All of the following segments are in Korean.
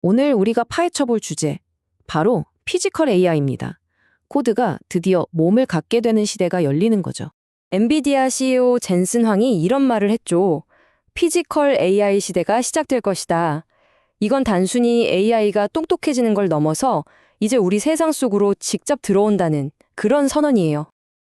오늘 우리가 파헤쳐볼 주제, 바로 피지컬 AI입니다. 코드가 드디어 몸을 갖게 되는 시대가 열리는 거죠. 엔비디아 CEO 젠슨 황이 이런 말을 했죠. 피지컬 AI 시대가 시작될 것이다. 이건 단순히 AI가 똑똑해지는 걸 넘어서 이제 우리 세상 속으로 직접 들어온다는 그런 선언이에요.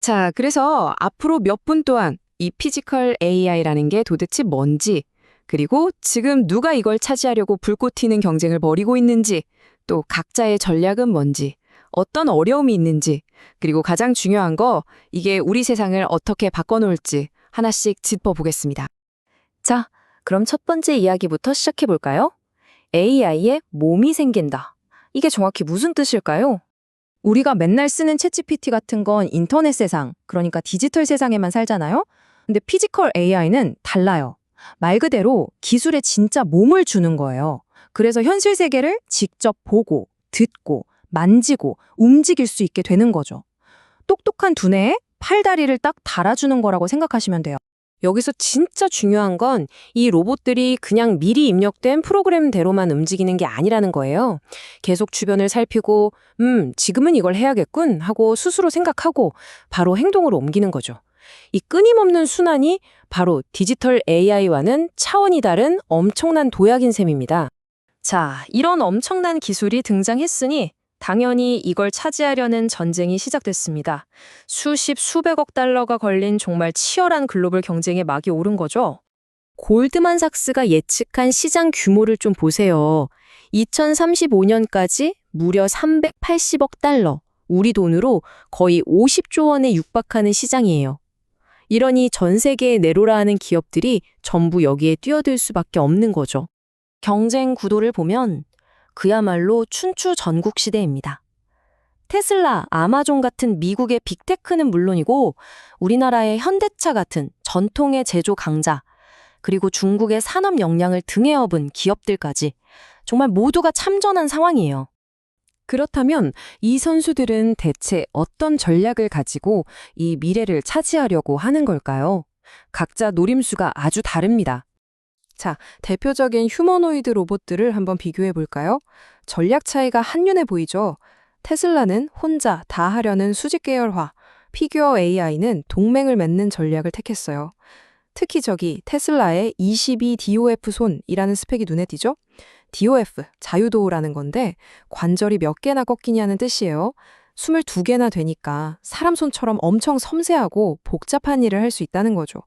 자, 그래서 앞으로 몇 분 동안 이 피지컬 AI라는 게 도대체 뭔지, 그리고 지금 누가 이걸 차지하려고 불꽃 튀는 경쟁을 벌이고 있는지, 또 각자의 전략은 뭔지, 어떤 어려움이 있는지, 그리고 가장 중요한 거, 이게 우리 세상을 어떻게 바꿔놓을지 하나씩 짚어보겠습니다. 자, 그럼 첫 번째 이야기부터 시작해볼까요? AI에 몸이 생긴다. 이게 정확히 무슨 뜻일까요? 우리가 맨날 쓰는 챗GPT 같은 건 인터넷 세상, 그러니까 디지털 세상에만 살잖아요? 근데 피지컬 AI는 달라요. 말 그대로 기술에 진짜 몸을 주는 거예요. 그래서 현실 세계를 직접 보고, 듣고, 만지고, 움직일 수 있게 되는 거죠. 똑똑한 두뇌에 팔다리를 딱 달아주는 거라고 생각하시면 돼요. 여기서 진짜 중요한 건 이 로봇들이 그냥 미리 입력된 프로그램대로만 움직이는 게 아니라는 거예요. 계속 주변을 살피고, 지금은 이걸 해야겠군 하고 스스로 생각하고 바로 행동으로 옮기는 거죠. 이 끊임없는 순환이 바로 디지털 AI와는 차원이 다른 엄청난 도약인 셈입니다. 자, 이런 엄청난 기술이 등장했으니 당연히 이걸 차지하려는 전쟁이 시작됐습니다. 수십, 수백억 달러가 걸린 정말 치열한 글로벌 경쟁에 막이 오른 거죠. 골드만삭스가 예측한 시장 규모를 좀 보세요. 2035년까지 무려 380억 달러, 우리 돈으로 거의 50조 원에 육박하는 시장이에요. 이러니 전 세계에 내로라 하는 기업들이 전부 여기에 뛰어들 수밖에 없는 거죠. 경쟁 구도를 보면 그야말로 춘추 전국 시대입니다. 테슬라, 아마존 같은 미국의 빅테크는 물론이고 우리나라의 현대차 같은 전통의 제조 강자, 그리고 중국의 산업 역량을 등에 업은 기업들까지 정말 모두가 참전한 상황이에요. 그렇다면 이 선수들은 대체 어떤 전략을 가지고 이 미래를 차지하려고 하는 걸까요? 각자 노림수가 아주 다릅니다. 자, 대표적인 휴머노이드 로봇들을 한번 비교해 볼까요? 전략 차이가 한눈에 보이죠? 테슬라는 혼자 다 하려는 수직 계열화, 피규어 AI는 동맹을 맺는 전략을 택했어요. 특히 테슬라의 22DOF 손이라는 스펙이 눈에 띄죠? DOF, 자유도라는 건데 관절이 몇 개나 꺾이냐는 뜻이에요. 22개나 되니까 사람 손처럼 엄청 섬세하고 복잡한 일을 할 수 있다는 거죠.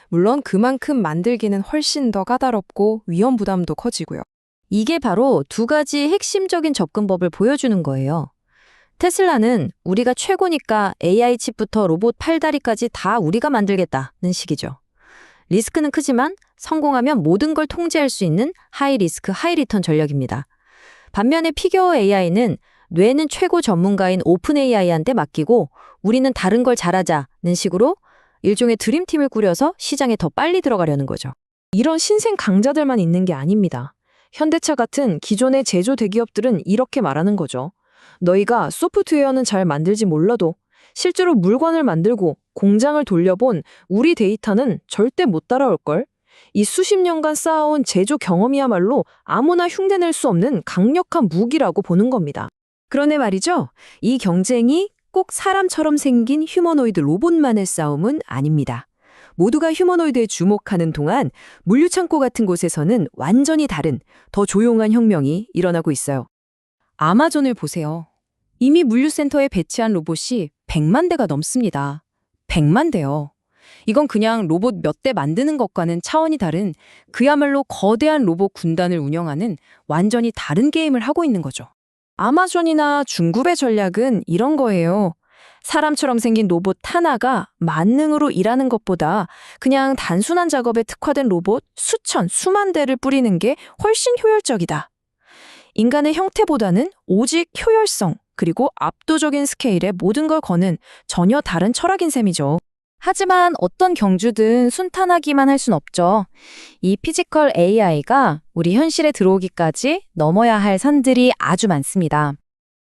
물론 그만큼 만들기는 훨씬 더 까다롭고 위험 부담도 커지고요. 이게 바로 두 가지 핵심적인 접근법을 보여주는 거예요. 테슬라는 우리가 최고니까 AI 칩부터 로봇 팔다리까지 다 우리가 만들겠다는 식이죠. 리스크는 크지만 성공하면 모든 걸 통제할 수 있는 하이 리스크, 하이 리턴 전략입니다. 반면에 피규어 AI는 뇌는 최고 전문가인 오픈 AI한테 맡기고 우리는 다른 걸 잘하자는 식으로 일종의 드림팀을 꾸려서 시장에 더 빨리 들어가려는 거죠. 이런 신생 강자들만 있는 게 아닙니다. 현대차 같은 기존의 제조 대기업들은 이렇게 말하는 거죠. 너희가 소프트웨어는 잘 만들지 몰라도 실제로 물건을 만들고 공장을 돌려본 우리 데이터는 절대 못 따라올걸? 이 수십 년간 쌓아온 제조 경험이야말로 아무나 흉내낼 수 없는 강력한 무기라고 보는 겁니다. 그런데 말이죠. 이 경쟁이 꼭 사람처럼 생긴 휴머노이드 로봇만의 싸움은 아닙니다. 모두가 휴머노이드에 주목하는 동안 물류창고 같은 곳에서는 완전히 다른, 더 조용한 혁명이 일어나고 있어요. 아마존을 보세요. 이미 물류센터에 배치한 로봇이 100만 대가 넘습니다. 100만 대요. 이건 그냥 로봇 몇 대 만드는 것과는 차원이 다른 그야말로 거대한 로봇 군단을 운영하는 완전히 다른 게임을 하고 있는 거죠. 아마존이나 중국의 전략은 이런 거예요. 사람처럼 생긴 로봇 하나가 만능으로 일하는 것보다 그냥 단순한 작업에 특화된 로봇 수천, 수만 대를 뿌리는 게 훨씬 효율적이다. 인간의 형태보다는 오직 효율성, 그리고 압도적인 스케일에 모든 걸 거는 전혀 다른 철학인 셈이죠. 하지만 어떤 경주든 순탄하기만 할 순 없죠. 이 피지컬 AI가 우리 현실에 들어오기까지 넘어야 할 산들이 아주 많습니다.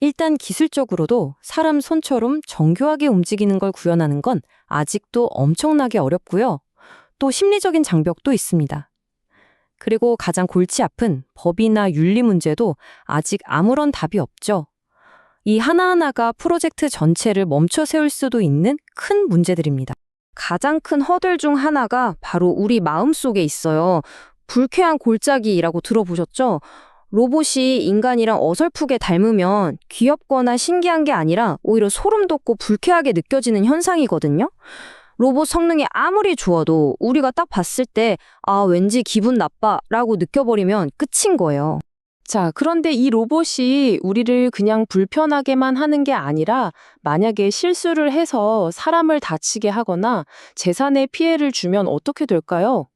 일단 기술적으로도 사람 손처럼 정교하게 움직이는 걸 구현하는 건 아직도 엄청나게 어렵고요. 또 심리적인 장벽도 있습니다. 그리고 가장 골치 아픈 법이나 윤리 문제도 아직 아무런 답이 없죠. 이 하나하나가 프로젝트 전체를 멈춰 세울 수도 있는 큰 문제들입니다. 가장 큰 허들 중 하나가 바로 우리 마음속에 있어요. 불쾌한 골짜기라고 들어보셨죠? 로봇이 인간이랑 어설프게 닮으면 귀엽거나 신기한 게 아니라 오히려 소름 돋고 불쾌하게 느껴지는 현상이거든요. 로봇 성능이 아무리 좋아도 우리가 딱 봤을 때 왠지 기분 나빠라고 느껴버리면 끝인 거예요. 자, 그런데 이 로봇이 우리를 그냥 불편하게만 하는 게 아니라 만약에 실수를 해서 사람을 다치게 하거나 재산에 피해를 주면 어떻게 될까요?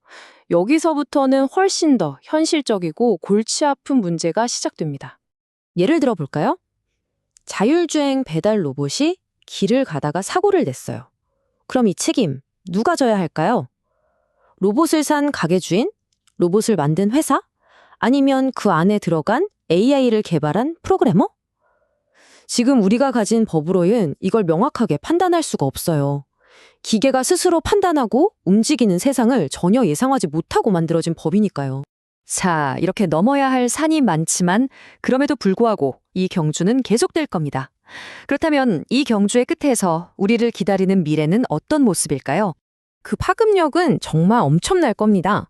여기서부터는 훨씬 더 현실적이고 골치 아픈 문제가 시작됩니다. 예를 들어 볼까요? 자율주행 배달 로봇이 길을 가다가 사고를 냈어요. 그럼 이 책임 누가 져야 할까요? 로봇을 산 가게 주인? 로봇을 만든 회사? 아니면 그 안에 들어간 AI를 개발한 프로그래머? 지금 우리가 가진 법으로는 이걸 명확하게 판단할 수가 없어요. 기계가 스스로 판단하고 움직이는 세상을 전혀 예상하지 못하고 만들어진 법이니까요. 자, 이렇게 넘어야 할 산이 많지만 그럼에도 불구하고 이 경주는 계속될 겁니다. 그렇다면 이 경주의 끝에서 우리를 기다리는 미래는 어떤 모습일까요? 그 파급력은 정말 엄청날 겁니다.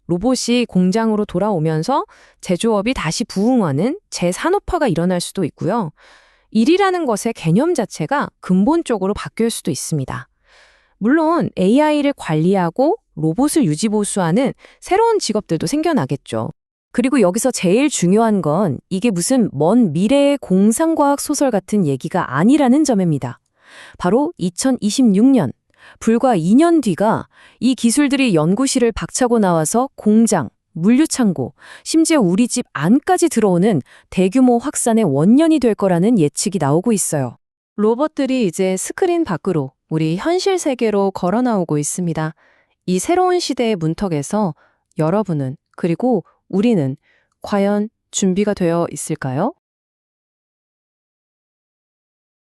로봇이 공장으로 돌아오면서 제조업이 다시 부흥하는 재산업화가 일어날 수도 있고요. 일이라는 것의 개념 자체가 근본적으로 바뀔 수도 있습니다. 물론 AI를 관리하고 로봇을 유지보수하는 새로운 직업들도 생겨나겠죠. 그리고 여기서 제일 중요한 건 이게 무슨 먼 미래의 공상과학 소설 같은 얘기가 아니라는 점입니다. 바로 2026년, 불과 2년 뒤가 이 기술들이 연구실을 박차고 나와서 공장, 물류창고, 심지어 우리 집 안까지 들어오는 대규모 확산의 원년이 될 거라는 예측이 나오고 있어요. 로봇들이 이제 스크린 밖으로 우리 현실 세계로 걸어 나오고 있습니다. 이 새로운 시대의 문턱에서 여러분은 그리고 우리는 과연 준비가 되어 있을까요?